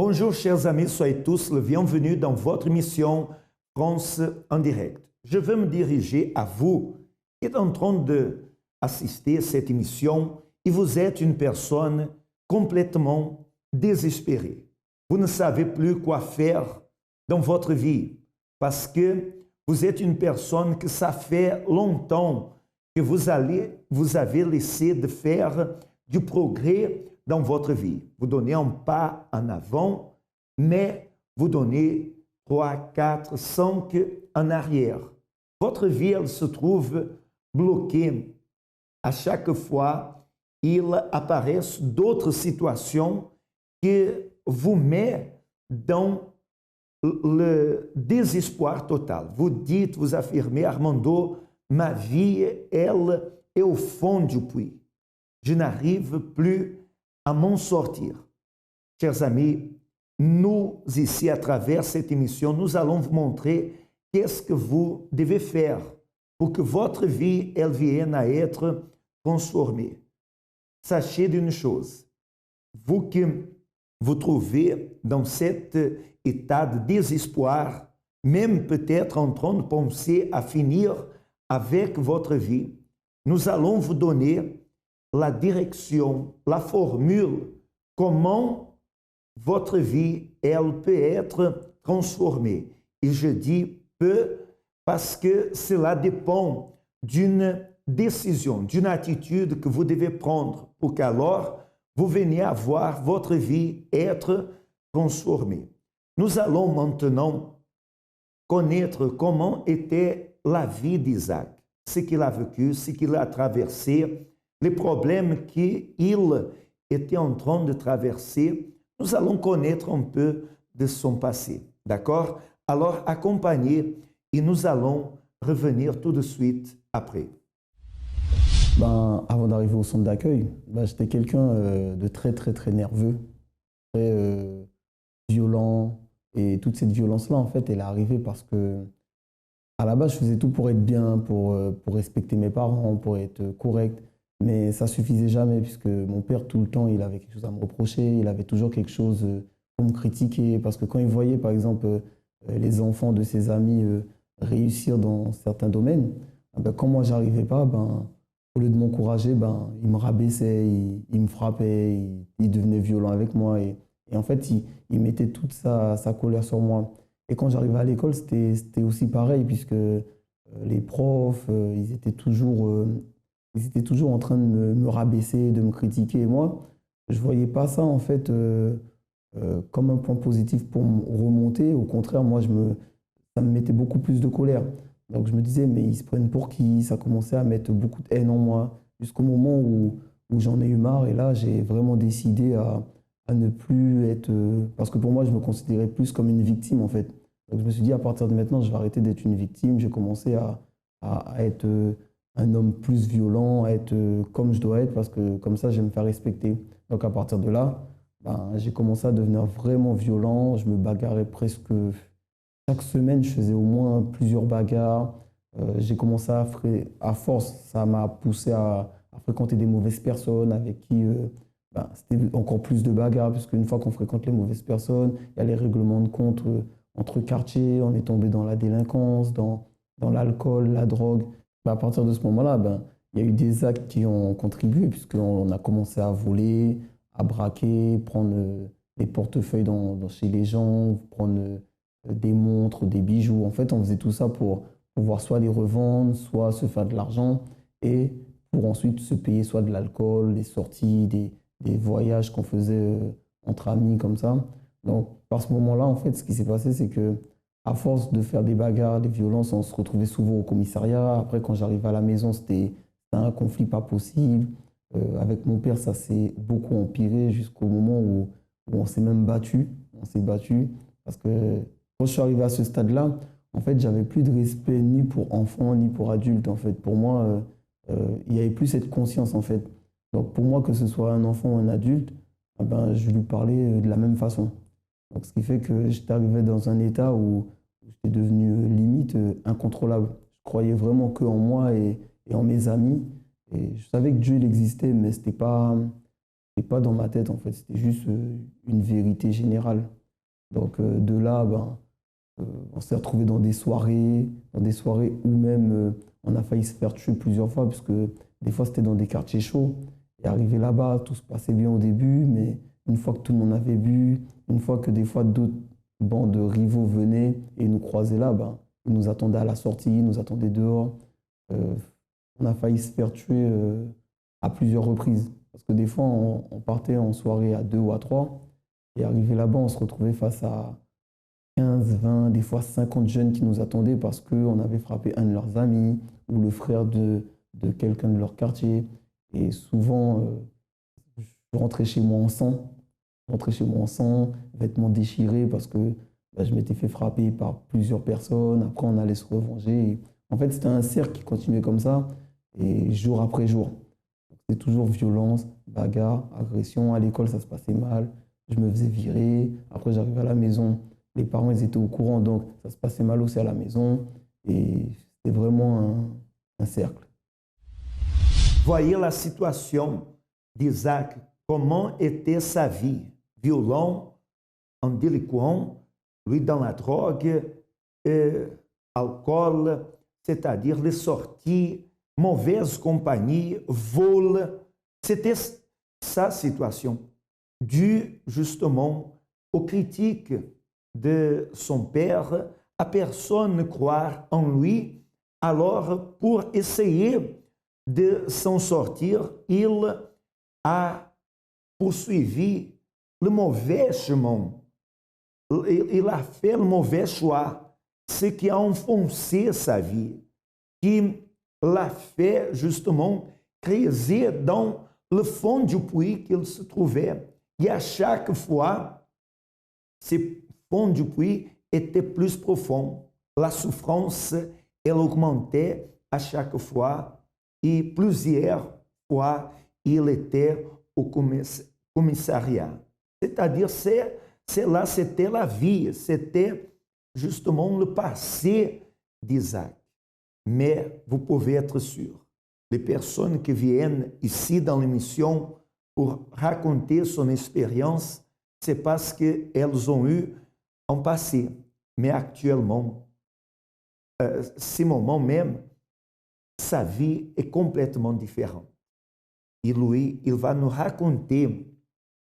Bonjour chers amis, soyez tous le bienvenue dans votre émission France en direct. Je veux me diriger à vous qui êtes en train d'assister à cette émission et vous êtes une personne complètement désespérée. Vous ne savez plus quoi faire dans votre vie parce que vous êtes une personne que ça fait longtemps que vous avez laissé de faire du progrès dans votre vie. Vous donnez un pas en avant, mais vous donnez 3, 4, 5 en arrière. Votre vie, elle se trouve bloquée. À chaque fois, il apparaît d'autres situations qui vous mettent dans le désespoir total. Vous dites, vous affirmez, Armando, ma vie, elle est au fond du puits. Je n'arrive plus à m'en sortir. Chers amis, nous ici, à travers cette émission, nous allons vous montrer qu'est-ce que vous devez faire pour que votre vie, elle vienne à être transformée. Sachez d'une chose, vous qui vous trouvez dans cet état de désespoir, même peut-être en train de penser à finir avec votre vie, nous allons vous donner la direction, la formule, comment votre vie, elle peut être transformée. Et je dis peut parce que cela dépend d'une décision, d'une attitude que vous devez prendre pour qu'alors vous veniez à voir votre vie être transformée. Nous allons maintenant connaître comment était la vie d'Isaac, ce qu'il a vécu, ce qu'il a traversé, les problèmes qu'il était en train de traverser. Nous allons connaître un peu de son passé. D'accord? Alors, accompagnez et nous allons revenir tout de suite après. Avant d'arriver au centre d'accueil, j'étais quelqu'un de très nerveux, très violent. Et toute cette violence-là, en fait, elle est arrivée parce que, à la base, je faisais tout pour être bien, pour respecter mes parents, pour être correct. Mais ça suffisait jamais, puisque mon père, tout le temps, il avait quelque chose à me reprocher, il avait toujours quelque chose pour me critiquer. Parce que quand il voyait, par exemple, les enfants de ses amis réussir dans certains domaines, quand moi, j'arrivais pas, au lieu de m'encourager, il me rabaissait, il me frappait, il devenait violent avec moi. Et en fait, il mettait toute sa colère sur moi. Et quand j'arrivais à l'école, c'était aussi pareil, puisque les profs, ils étaient toujours en train de me rabaisser, de me critiquer. Et moi, je ne voyais pas ça, en fait, comme un point positif pour me remonter. Au contraire, moi, ça me mettait beaucoup plus de colère. Donc, je me disais, mais ils se prennent pour qui? Ça commençait à mettre beaucoup de haine en moi, jusqu'au moment où j'en ai eu marre. Et là, j'ai vraiment décidé à ne plus être... parce que pour moi, je me considérais plus comme une victime, en fait. Donc, je me suis dit, à partir de maintenant, je vais arrêter d'être une victime. J'ai commencé à être un homme plus violent, à être comme je dois être, parce que comme ça, je vais me faire respecter. Donc, à partir de là, j'ai commencé à devenir vraiment violent. Je me bagarrais presque... Chaque semaine, je faisais au moins plusieurs bagarres. J'ai commencé à force, ça m'a poussé à fréquenter des mauvaises personnes avec qui c'était encore plus de bagarres, parce qu'une fois qu'on fréquente les mauvaises personnes, il y a les règlements de compte entre quartiers, on est tombé dans la délinquance, dans l'alcool, la drogue. À partir de ce moment-là, il y a eu des actes qui ont contribué, puisqu'on a commencé à voler, à braquer, prendre les portefeuilles chez les gens, prendre des montres, des bijoux. En fait, on faisait tout ça pour pouvoir soit les revendre, soit se faire de l'argent, et pour ensuite se payer soit de l'alcool, des sorties, des voyages qu'on faisait entre amis comme ça. Donc, par ce moment-là, en fait, ce qui s'est passé, c'est que à force de faire des bagarres, des violences, on se retrouvait souvent au commissariat. Après, quand j'arrivais à la maison, c'était un conflit pas possible. Avec mon père, ça s'est beaucoup empiré jusqu'au moment où on s'est même battu. On s'est battu parce que quand je suis arrivé à ce stade-là, en fait, j'avais plus de respect ni pour enfants, ni pour adultes. En fait, pour moi, il n'y avait plus cette conscience, en fait. Donc, pour moi, que ce soit un enfant ou un adulte, je lui parlais de la même façon. Donc, ce qui fait que j'étais arrivé dans un état où j'étais devenu limite incontrôlable. Je croyais vraiment qu'en moi et en mes amis. Et je savais que Dieu il existait, mais c'était pas c'était pas dans ma tête, en fait. C'était juste une vérité générale. Donc, de là, ben, on s'est retrouvés dans des soirées où même on a failli se faire tuer plusieurs fois, parce que des fois, c'était dans des quartiers chauds. Et arrivé là-bas, tout se passait bien au début, mais une fois que tout le monde avait bu, une fois que des fois d'autres bandes de rivaux venaient et nous croisaient là, ben, ils nous attendaient à la sortie, ils nous attendaient dehors. Euh, on a failli se faire tuer à plusieurs reprises. Parce que des fois, on partait en soirée à 2 ou à 3, et arrivé là-bas, on se retrouvait face à 15, 20, des fois 50 jeunes qui nous attendaient parce qu'on avait frappé un de leurs amis ou le frère de quelqu'un de leur quartier. Et souvent, je rentrais chez moi en sang, vêtements déchirés parce que bah, je m'étais fait frapper par plusieurs personnes. Après, on allait se revenger. Et en fait, c'était un cercle qui continuait comme ça, et jour après jour. C'était toujours violence, bagarre, agression. À l'école, ça se passait mal. Je me faisais virer. Après, j'arrivais à la maison. Les parents, ils étaient au courant, donc ça se passait mal aussi à la maison. Et c'était vraiment un cercle. Voyez la situation d'Isaac, comment était sa vie. Violon, un délinquant, lui dans la drogue, alcool, c'est-à-dire les sorties, mauvaise compagnie, vol. C'était sa situation, due justement aux critiques de son père, à personne ne croire en lui. Alors, pour essayer de s'en sortir, il a poursuivi le mauvais chemin. Il a fait le mauvais choix, ce qui a enfoncé sa vie, qui l'a fait justement creuser dans le fond du puits qu'il se trouvait. Et à chaque fois, ce fond du puits était plus profond. La souffrance, elle augmentait à chaque fois, et plusieurs fois, il était au commissariat. C'est-à-dire, là, c'était la vie, c'était justement le passé d'Isaac. Mais vous pouvez être sûr, les personnes qui viennent ici dans l'émission pour raconter son expérience, c'est parce qu'elles ont eu un passé. Mais actuellement, ce moment même, sa vie est complètement différente. Et lui, il va nous raconter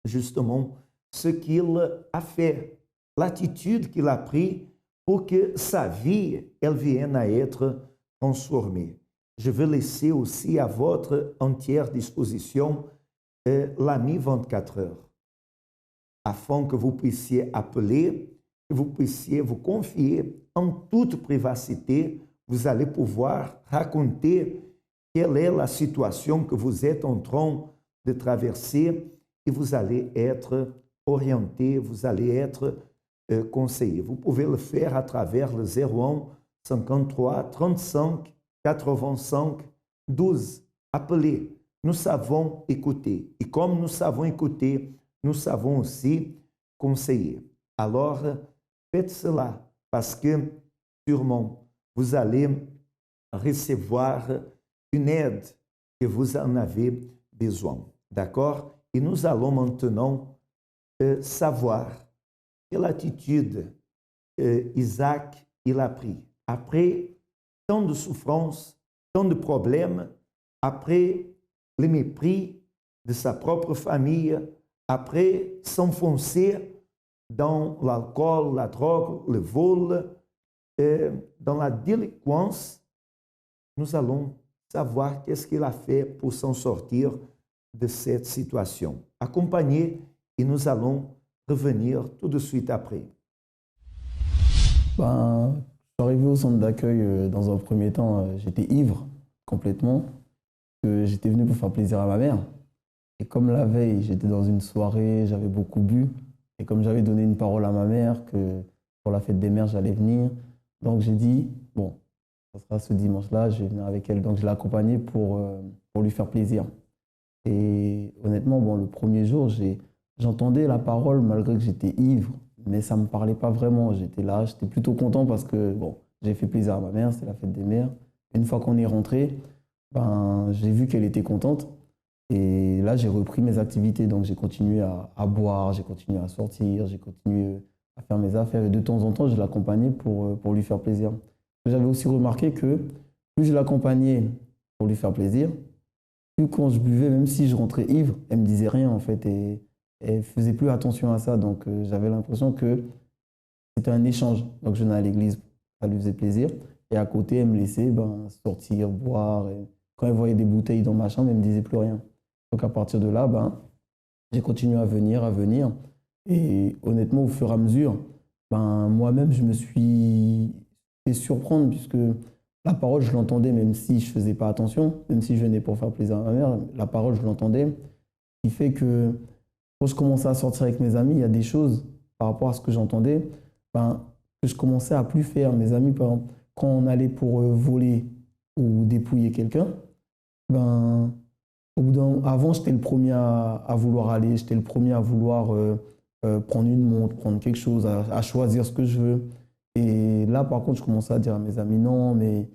justement ce qu'il a fait, l'attitude qu'il a prise pour que sa vie, elle vienne à être transformée. Je vais laisser aussi à votre entière disposition l'ami 24 heures, afin que vous puissiez appeler, que vous puissiez vous confier en toute privacité. Vous allez pouvoir raconter quelle est la situation que vous êtes en train de traverser, et vous allez être orienté, vous allez être conseillé. Vous pouvez le faire à travers le 01 53 35 85 12. Appelez. Nous savons écouter. Et comme nous savons écouter, nous savons aussi conseiller. Alors, faites cela, parce que sûrement, vous allez recevoir une aide que vous en avez besoin. D'accord? Et nous allons maintenant savoir quelle attitude Isaac il a pris. Après tant de souffrances, tant de problèmes, après le mépris de sa propre famille, après s'enfoncer dans l'alcool, la drogue, le vol, dans la délinquance, nous allons savoir qu'est-ce qu'il a fait pour s'en sortir de cette situation. Accompagnez et nous allons revenir tout de suite après. Ben, je suis arrivé au centre d'accueil dans un premier temps, j'étais ivre complètement, que j'étais venu pour faire plaisir à ma mère. Et comme la veille, j'étais dans une soirée, j'avais beaucoup bu, et comme j'avais donné une parole à ma mère que pour la fête des mères, j'allais venir, donc j'ai dit, bon, ça sera ce dimanche-là, je vais venir avec elle. Donc je l'ai accompagnée pour lui faire plaisir. Et honnêtement, bon, le premier jour, j'entendais la parole malgré que j'étais ivre, mais ça ne me parlait pas vraiment. J'étais là, j'étais plutôt content parce que bon, j'ai fait plaisir à ma mère, c'est la fête des mères. Une fois qu'on est rentré, ben, j'ai vu qu'elle était contente. Et là, j'ai repris mes activités. Donc, j'ai continué à boire, j'ai continué à sortir, j'ai continué à faire mes affaires. Et de temps en temps, je l'accompagnais pour lui faire plaisir. J'avais aussi remarqué que plus je l'accompagnais pour lui faire plaisir, plus quand je buvais, même si je rentrais ivre, elle me disait rien en fait. Et elle faisait plus attention à ça. Donc, j'avais l'impression que c'était un échange. Donc, je venais à l'église, ça lui faisait plaisir. Et à côté, elle me laissait sortir, boire. Et quand elle voyait des bouteilles dans ma chambre, elle ne me disait plus rien. Donc, à partir de là, j'ai continué à venir, à venir. Et honnêtement, au fur et à mesure, moi-même, je me suis fait surprendre puisque la parole, je l'entendais même si je ne faisais pas attention, même si je venais pour faire plaisir à ma mère, la parole, je l'entendais. Ce qui fait que quand je commençais à sortir avec mes amis, il y a des choses par rapport à ce que j'entendais que je commençais à plus faire. Mes amis, par exemple, quand on allait pour voler ou dépouiller quelqu'un, avant, j'étais le premier à vouloir aller, j'étais le premier à vouloir prendre une montre, prendre quelque chose, à choisir ce que je veux. Et là, par contre, je commençais à dire à mes amis, non, mais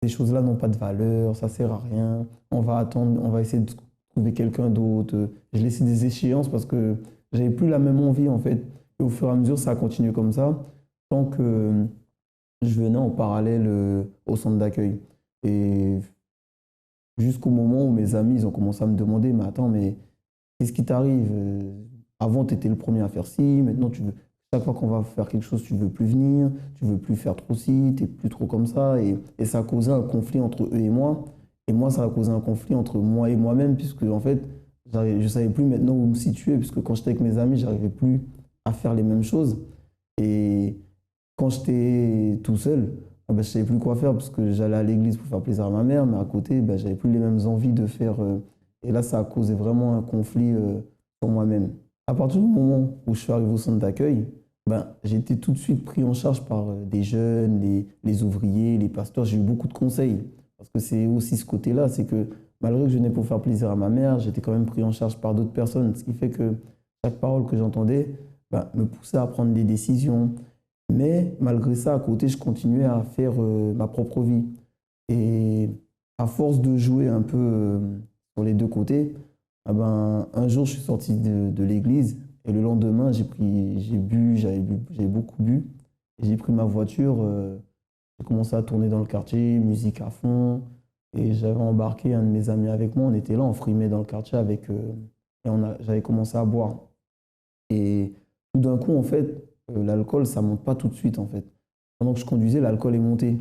ces choses-là n'ont pas de valeur, ça sert à rien, on va attendre, on va essayer de trouver quelqu'un d'autre. Je laissais des échéances parce que j'avais plus la même envie, en fait. Et au fur et à mesure, ça a continué comme ça, tant que je venais en parallèle au centre d'accueil. Et jusqu'au moment où mes amis ils ont commencé à me demander, mais attends, mais qu'est-ce qui t'arrive? Avant, tu étais le premier à faire ci, maintenant, chaque fois qu'on va faire quelque chose, tu ne veux plus venir, tu ne veux plus faire trop ci, tu n'es plus trop comme ça. Et ça a causé un conflit entre eux et moi. Et moi, ça a causé un conflit entre moi et moi-même, puisque en fait, je ne savais plus maintenant où me situer, puisque quand j'étais avec mes amis, je n'arrivais plus à faire les mêmes choses. Et quand j'étais tout seul, je ne savais plus quoi faire parce que j'allais à l'église pour faire plaisir à ma mère, mais à côté, je n'avais plus les mêmes envies de faire. Et là, ça a causé vraiment un conflit sur moi-même. À partir du moment où je suis arrivé au centre d'accueil, j'ai été tout de suite pris en charge par des jeunes, les ouvriers, les pasteurs. J'ai eu beaucoup de conseils parce que c'est aussi ce côté-là, c'est que malgré que je venais pour faire plaisir à ma mère, j'étais quand même pris en charge par d'autres personnes, ce qui fait que chaque parole que j'entendais me poussait à prendre des décisions. Mais malgré ça, à côté, je continuais à faire ma propre vie. Et à force de jouer un peu sur les deux côtés, un jour, je suis sorti de l'église et le lendemain, j'ai beaucoup bu. J'ai pris ma voiture, j'ai commencé à tourner dans le quartier, musique à fond. Et j'avais embarqué un de mes amis avec moi. On était là, on frimait dans le quartier avec, et j'avais commencé à boire. Et tout d'un coup, en fait, l'alcool, ça monte pas tout de suite, en fait. Pendant que je conduisais, l'alcool est monté.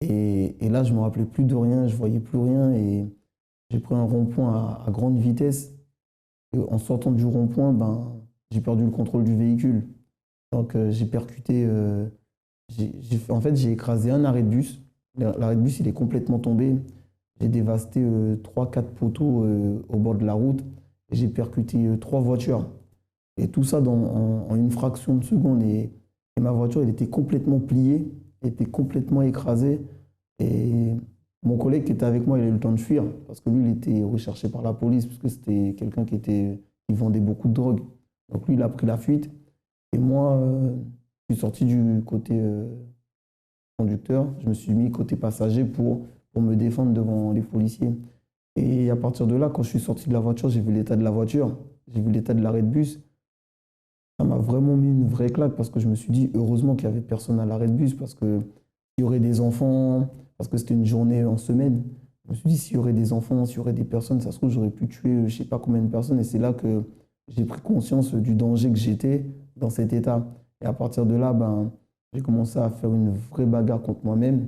Et là, je me rappelais plus de rien, je voyais plus rien. Et j'ai pris un rond-point à grande vitesse. Et en sortant du rond-point, j'ai perdu le contrôle du véhicule. Donc, j'ai percuté. En fait, j'ai écrasé un arrêt de bus. L'arrêt de bus, il est complètement tombé. J'ai dévasté 3-4 poteaux au bord de la route. Et j'ai percuté 3 voitures. Et tout ça en une fraction de seconde. Et ma voiture, elle était complètement pliée, elle était complètement écrasée. Et mon collègue qui était avec moi, il a eu le temps de fuir parce que lui, il était recherché par la police parce que c'était quelqu'un qui vendait beaucoup de drogue. Donc lui, il a pris la fuite. Et moi, je suis sorti du côté conducteur. Je me suis mis côté passager pour me défendre devant les policiers. Et à partir de là, quand je suis sorti de la voiture, j'ai vu l'état de la voiture, j'ai vu l'état de l'arrêt de bus. Ça m'a vraiment mis une vraie claque parce que je me suis dit, heureusement qu'il n'y avait personne à l'arrêt de bus parce qu'il y aurait des enfants, parce que c'était une journée en semaine. Je me suis dit, s'il y aurait des enfants, s'il y aurait des personnes, ça se trouve, j'aurais pu tuer je ne sais pas combien de personnes. Et c'est là que j'ai pris conscience du danger que j'étais dans cet état. Et à partir de là, j'ai commencé à faire une vraie bagarre contre moi-même.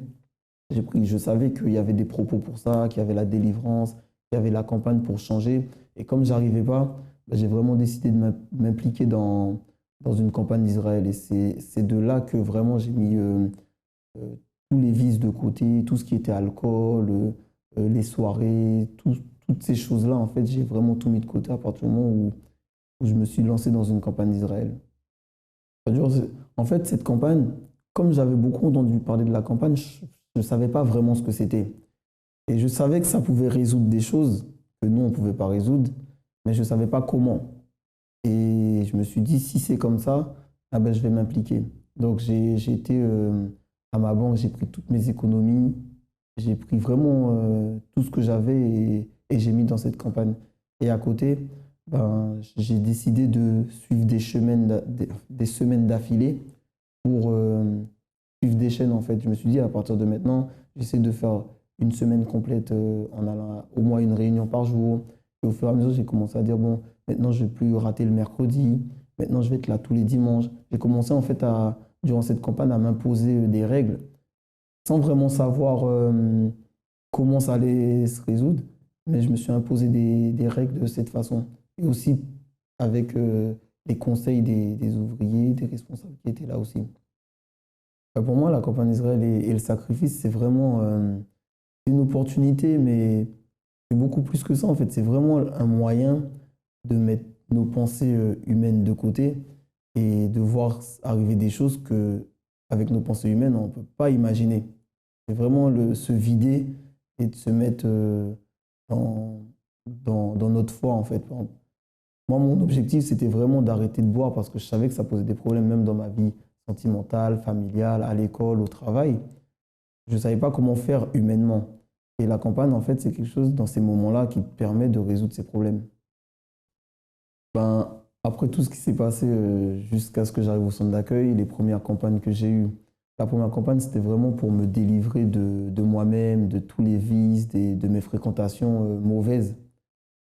Je savais qu'il y avait des propos pour ça, qu'il y avait la délivrance, qu'il y avait la campagne pour changer. Et comme je n'arrivais pas, j'ai vraiment décidé de m'impliquer dans une campagne d'Israël. Et c'est de là que vraiment j'ai mis tous les vices de côté, tout ce qui était alcool, les soirées, toutes ces choses-là. En fait, j'ai vraiment tout mis de côté à partir du moment où je me suis lancé dans une campagne d'Israël. En fait, cette campagne, comme j'avais beaucoup entendu parler de la campagne, je ne savais pas vraiment ce que c'était. Et je savais que ça pouvait résoudre des choses que nous, on ne pouvait pas résoudre, mais je ne savais pas comment. Et je me suis dit, si c'est comme ça, je vais m'impliquer. Donc j'ai été à ma banque, j'ai pris toutes mes économies, j'ai pris vraiment tout ce que j'avais et j'ai mis dans cette campagne. Et à côté, ben, j'ai décidé de suivre des semaines d'affilée pour suivre des chaînes en fait. Je me suis dit à partir de maintenant, j'essaie de faire une semaine complète en allant au moins une réunion par jour. Et au fur et à mesure, j'ai commencé à dire bon, maintenant je ne vais plus rater le mercredi, maintenant je vais être là tous les dimanches. J'ai commencé en fait durant cette campagne à m'imposer des règles sans vraiment savoir comment ça allait se résoudre, mais je me suis imposé des règles de cette façon. Et aussi avec les conseils des ouvriers, des responsables qui étaient là aussi. Pour moi, la campagne d'Israël et le sacrifice, c'est vraiment une opportunité, mais c'est beaucoup plus que ça en fait. C'est vraiment un moyen de mettre nos pensées humaines de côté et de voir arriver des choses que, avec nos pensées humaines, on ne peut pas imaginer. C'est vraiment se vider et de se mettre dans notre foi, en fait. Moi, mon objectif, c'était vraiment d'arrêter de boire parce que je savais que ça posait des problèmes, même dans ma vie sentimentale, familiale, à l'école, au travail. Je ne savais pas comment faire humainement. Et la campagne, en fait, c'est quelque chose dans ces moments-là qui te permet de résoudre ces problèmes. Ben, après tout ce qui s'est passé jusqu'à ce que j'arrive au centre d'accueil, les premières campagnes que j'ai eues, la première campagne, c'était vraiment pour me délivrer de moi-même, de tous les vices, de mes fréquentations mauvaises.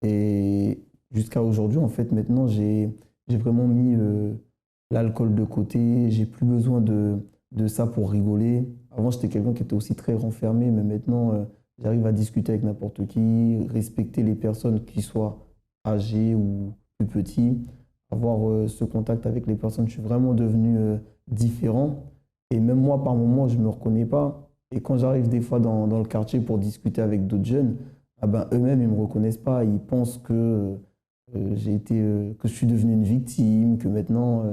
Et jusqu'à aujourd'hui, en fait, maintenant, j'ai vraiment mis l'alcool de côté. J'ai plus besoin de ça pour rigoler. Avant, j'étais quelqu'un qui était aussi très renfermé, mais maintenant, j'arrive à discuter avec n'importe qui, respecter les personnes qui soient âgées ou plus petits, avoir ce contact avec les personnes. Je suis vraiment devenu différent. Et même moi, par moments, je ne me reconnais pas. Et quand j'arrive des fois dans le quartier pour discuter avec d'autres jeunes, ah ben, eux-mêmes, ils ne me reconnaissent pas. Ils pensent que, que je suis devenu une victime, que maintenant,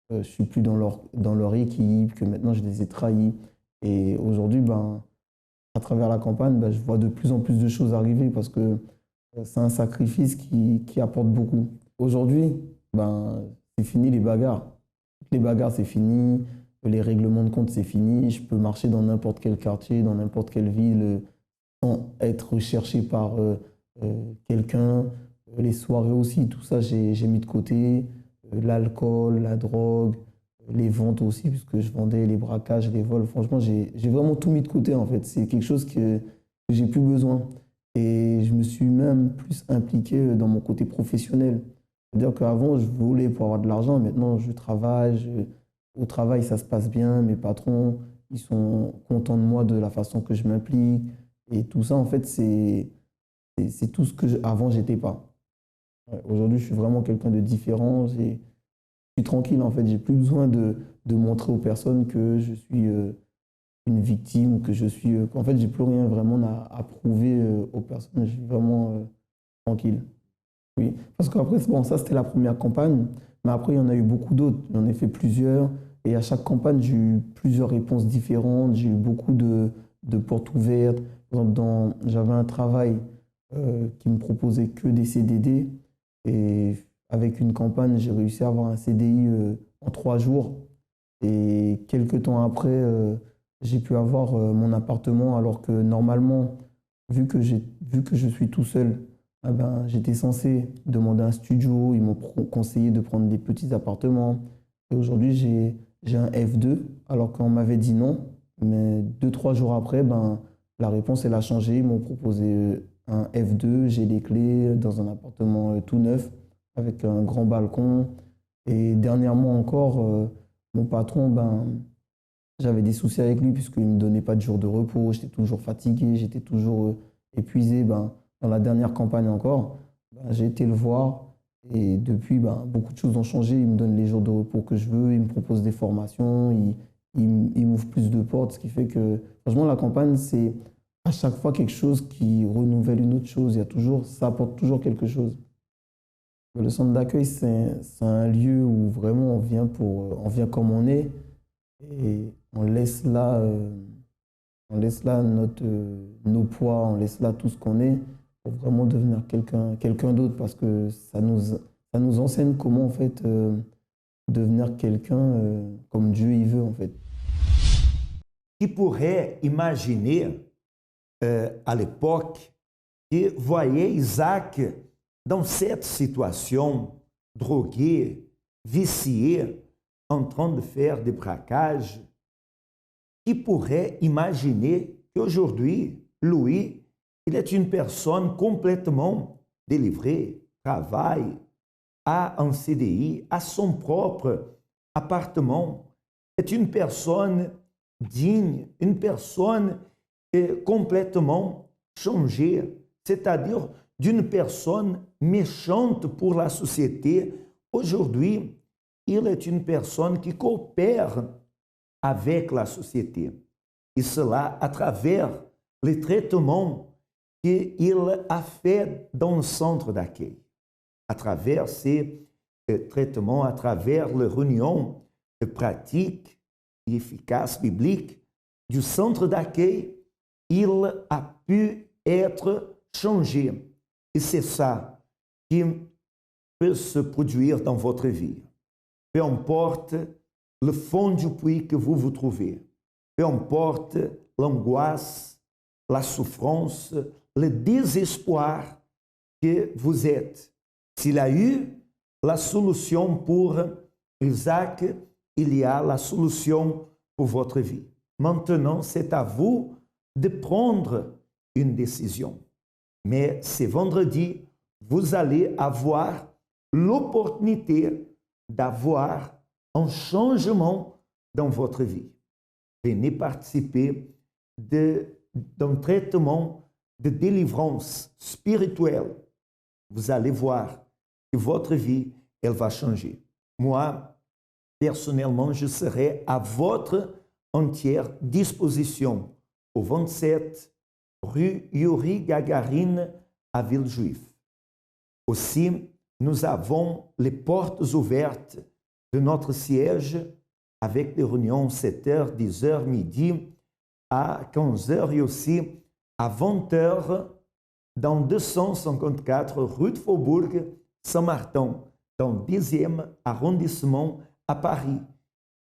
je ne suis plus dans leur équipe, que maintenant, je les ai trahis. Et aujourd'hui, ben, à travers la campagne, ben, je vois de plus en plus de choses arriver parce que c'est un sacrifice qui apporte beaucoup. Aujourd'hui, ben, c'est fini les bagarres. Les bagarres, c'est fini. Les règlements de compte, c'est fini. Je peux marcher dans n'importe quel quartier, dans n'importe quelle ville, sans être recherché par quelqu'un. Les soirées aussi, tout ça, j'ai mis de côté. L'alcool, la drogue, les ventes aussi, puisque je vendais les braquages, les vols. Franchement, j'ai vraiment tout mis de côté, en fait. C'est quelque chose que j'ai plus besoin. Et je me suis même plus impliqué dans mon côté professionnel. C'est-à-dire qu'avant, je voulais pour avoir de l'argent. Maintenant, je travaille. Au travail, ça se passe bien. Mes patrons, ils sont contents de moi, de la façon que je m'implique. Et tout ça, en fait, c'est tout ce que avant, j'étais pas. Ouais, aujourd'hui, je suis vraiment quelqu'un de différent. Je suis tranquille, en fait. J'ai plus besoin de montrer aux personnes que je suis une victime ou que je suis. En fait, j'ai plus rien vraiment à prouver aux personnes. Je suis vraiment tranquille. Oui, parce qu'après, bon, ça c'était la première campagne, mais après il y en a eu beaucoup d'autres. J'en ai fait plusieurs, et à chaque campagne, j'ai eu plusieurs réponses différentes, j'ai eu beaucoup de portes ouvertes. Par exemple, j'avais un travail qui me proposait que des CDD, et avec une campagne, j'ai réussi à avoir un CDI en 3 jours. Et quelques temps après, j'ai pu avoir mon appartement, alors que normalement, vu que je suis tout seul, ah ben, j'étais censé demander un studio, ils m'ont conseillé de prendre des petits appartements. Et aujourd'hui, j'ai un F2, alors qu'on m'avait dit non. Mais 2, 3 jours après, ben, la réponse, elle a changé. Ils m'ont proposé un F2, j'ai les clés dans un appartement tout neuf, avec un grand balcon. Et dernièrement encore, mon patron, ben, j'avais des soucis avec lui puisqu'il ne me donnait pas de jours de repos, j'étais toujours fatigué, j'étais toujours épuisé. Ben, dans la dernière campagne encore, ben, j'ai été le voir et depuis, ben, beaucoup de choses ont changé. Il me donne les jours de repos que je veux, il me propose des formations, il m'ouvre plus de portes, ce qui fait que, franchement, la campagne, c'est à chaque fois quelque chose qui renouvelle une autre chose. Il y a toujours, ça apporte toujours quelque chose. Le centre d'accueil, c'est un lieu où vraiment on vient comme on est et on laisse là nos poids, on laisse là tout ce qu'on est pour vraiment devenir quelqu'un d'autre parce que ça nous enseigne comment en fait devenir quelqu'un comme Dieu il veut en fait. Qui pourrait imaginer à l'époque qui voyaient Isaac dans cette situation, drogué, vicié, en train de faire des braquages, qui pourrait imaginer qu'aujourd'hui, lui, il est une personne complètement délivrée, travaille, a un CDI, a son propre appartement, est une personne digne, une personne complètement changée, c'est-à-dire d'une personne méchante pour la société. Aujourd'hui, il est une personne qui coopère avec la société. Et cela à travers les traitements qu'il a fait dans le centre d'accueil. À travers ces traitements, à travers les réunions pratiques et efficaces bibliques du centre d'accueil, il a pu être changé. Et c'est ça qui peut se produire dans votre vie. Peu importe le fond du puits que vous vous trouvez, peu importe l'angoisse, la souffrance, le désespoir que vous êtes. S'il a eu la solution pour Isaac, il y a la solution pour votre vie. Maintenant, c'est à vous de prendre une décision. Mais ce vendredi, vous allez avoir l'opportunité d'avoir un changement dans votre vie. Venez participer d'un traitement de délivrance spirituelle. Vous allez voir que votre vie, elle va changer. Moi, personnellement, je serai à votre entière disposition au 27 rue Yuri Gagarin à Villejuif. Aussi, nous avons les portes ouvertes de notre siège avec des réunions 7h, 10h, midi, à 15h et aussi à 20h dans 254 rue de Faubourg, Saint-Martin, dans le 10e arrondissement à Paris.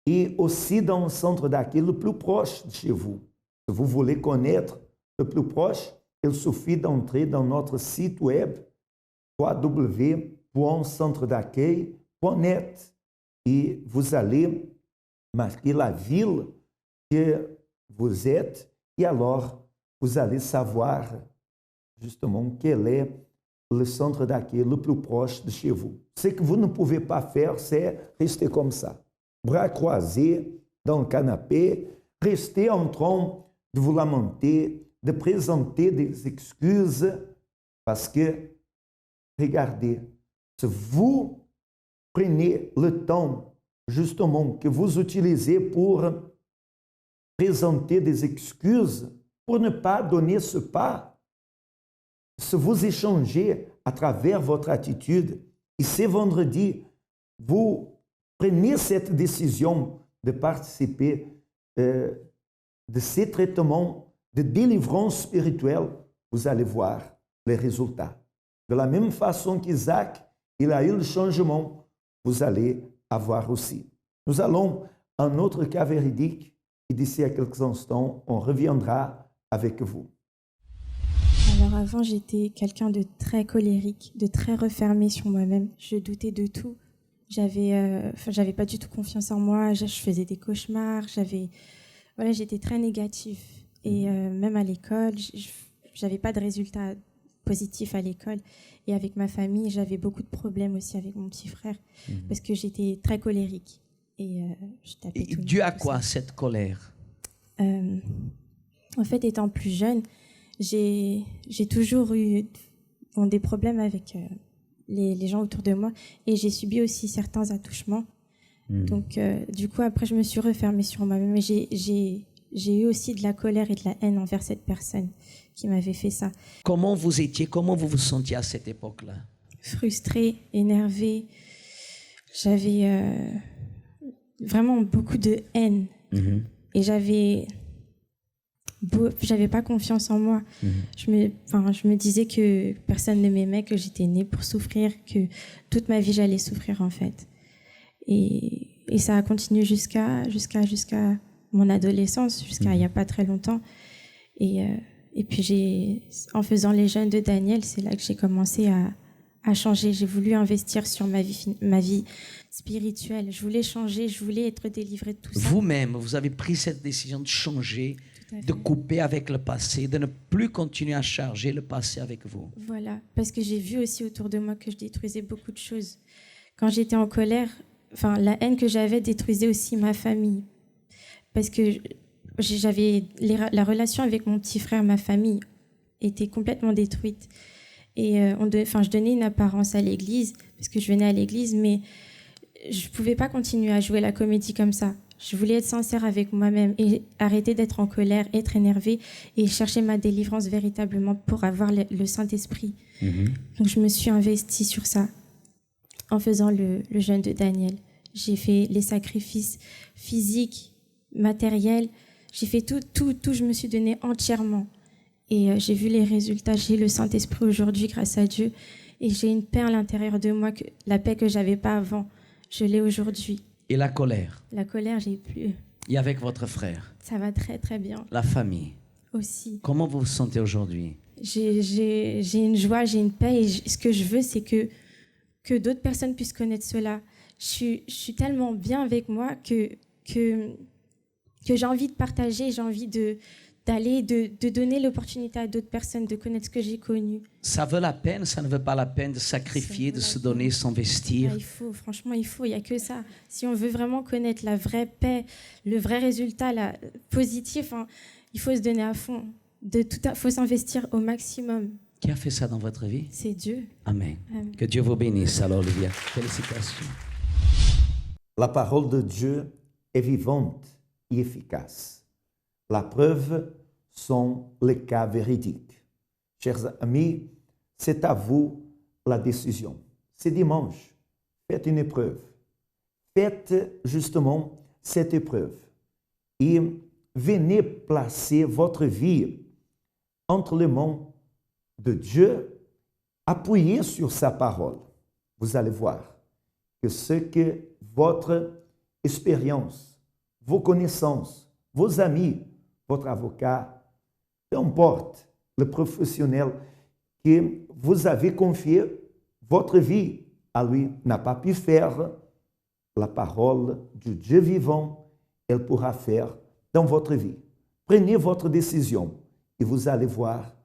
Et aussi dans le centre d'accueil le plus proche de chez vous. Si vous voulez connaître le plus proche, il suffit d'entrer dans notre site web www.centredaccueil.net et vous allez marquer la ville que vous êtes et alors vous allez savoir justement quel est le centre d'accueil le plus proche de chez vous. Ce que vous ne pouvez pas faire, c'est rester comme ça, bras croisés dans le canapé, rester en train de vous lamenter, de présenter des excuses, parce que, regardez, si vous prenez le temps justement que vous utilisez pour présenter des excuses, pour ne pas donner ce pas, si vous échangez à travers votre attitude, et ce vendredi, vous prenez cette décision de participer de ces traitements de délivrance spirituelle, vous allez voir les résultats. De la même façon qu'Isaac, il a eu le changement, vous allez avoir aussi. Nous allons à un autre cas véridique et d'ici à quelques instants, on reviendra avec vous. Alors avant, j'étais quelqu'un de très colérique, de très refermé sur moi-même. Je doutais de tout. J'avais pas du tout confiance en moi. Je faisais des cauchemars. J'étais très négative. Et même à l'école, j'avais pas de résultats positifs à l'école. Et avec ma famille, j'avais beaucoup de problèmes aussi avec mon petit frère parce que j'étais très colérique. Et je tapais tout. Dû à quoi cette colère? En fait, étant plus jeune, j'ai toujours eu des problèmes avec les gens autour de moi et j'ai subi aussi certains attouchements. Donc, du coup, après, je me suis refermée sur moi-même. J'ai eu aussi de la colère et de la haine envers cette personne qui m'avait fait ça. Comment vous vous sentiez à cette époque-là? Frustrée, énervée. J'avais vraiment beaucoup de haine. Et j'avais pas confiance en moi. Je me disais que personne ne m'aimait, que j'étais née pour souffrir, que toute ma vie j'allais souffrir en fait. Et ça a continué jusqu'à mon adolescence, jusqu'à il n'y a pas très longtemps. Et Et puis, en faisant les jeûnes de Daniel, c'est là que j'ai commencé à changer. J'ai voulu investir sur ma vie spirituelle. Je voulais changer, je voulais être délivrée de tout ça. Vous-même, vous avez pris cette décision de changer, de couper avec le passé, de ne plus continuer à charger le passé avec vous. Voilà, parce que j'ai vu aussi autour de moi que je détruisais beaucoup de choses. Quand j'étais en colère, la haine que j'avais détruisait aussi ma famille. Parce que j'avais la relation avec mon petit frère, ma famille, était complètement détruite. Et je donnais une apparence à l'église, parce que je venais à l'église, mais je ne pouvais pas continuer à jouer la comédie comme ça. Je voulais être sincère avec moi-même et arrêter d'être en colère, être énervée et chercher ma délivrance véritablement pour avoir le Saint-Esprit. Donc je me suis investie sur ça en faisant le jeûne de Daniel. J'ai fait les sacrifices physiques, matériels. J'ai fait tout, je me suis donnée entièrement. Et j'ai vu les résultats. J'ai le Saint-Esprit aujourd'hui grâce à Dieu. Et j'ai une paix à l'intérieur de moi, la paix que je n'avais pas avant. Je l'ai aujourd'hui. Et la colère? La colère, j'ai plus. Et avec votre frère? Ça va très, très bien. La famille? Aussi. Comment vous vous sentez aujourd'hui? J'ai une joie, j'ai une paix. Et ce que je veux, c'est que d'autres personnes puissent connaître cela. Je suis tellement bien avec moi que j'ai envie de partager, j'ai envie de donner l'opportunité à d'autres personnes de connaître ce que j'ai connu. Ça vaut la peine, ça ne vaut pas la peine de sacrifier, de se donner, s'investir? Il faut, il n'y a que ça. Si on veut vraiment connaître la vraie paix, le vrai résultat positif, il faut se donner à fond. Il faut s'investir au maximum. Qui a fait ça dans votre vie? C'est Dieu. Amen. Amen. Que Dieu vous bénisse, alors, Olivia. Félicitations. La parole de Dieu est vivante et efficace. La preuve sont les cas véridiques. Chers amis, c'est à vous la décision. C'est dimanche. Faites une épreuve. Faites justement cette épreuve. Et venez placer votre vie entre les mains de Dieu, appuyez sur sa parole. Vous allez voir que ce que votre expérience, vos connaissances, vos amis, votre avocat, peu importe le professionnel que vous avez confié votre vie à lui, n'a pas pu faire, la parole du Dieu vivant, elle pourra faire dans votre vie. Prenez votre décision et vous allez voir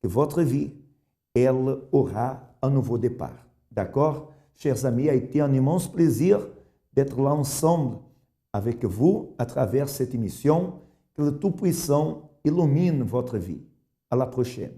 que votre vie, elle aura un nouveau départ. D'accord? Chers amis, a été un immense plaisir d'être là ensemble avec vous à travers cette émission. Que le Tout-Puissant illumine votre vie. À la prochaine.